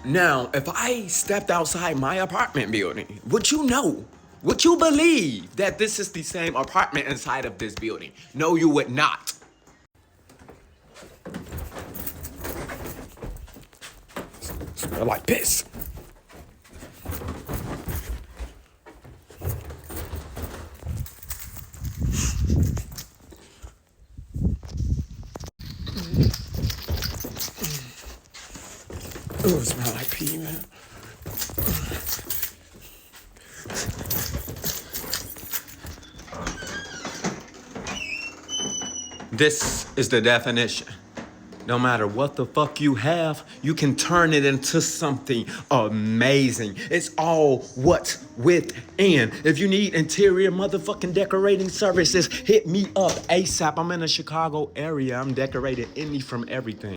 Now, if I stepped outside my apartment building, would you know? Would you believe that this is the same apartment inside of this building? No, you would not. Smell like piss. Ooh, it smells like pee, man. This is the definition. No matter what the fuck you have, you can turn it into something amazing. It's all what's within. If you need interior motherfucking decorating services, hit me up ASAP. I'm in the Chicago area. I'm decorating any from everything.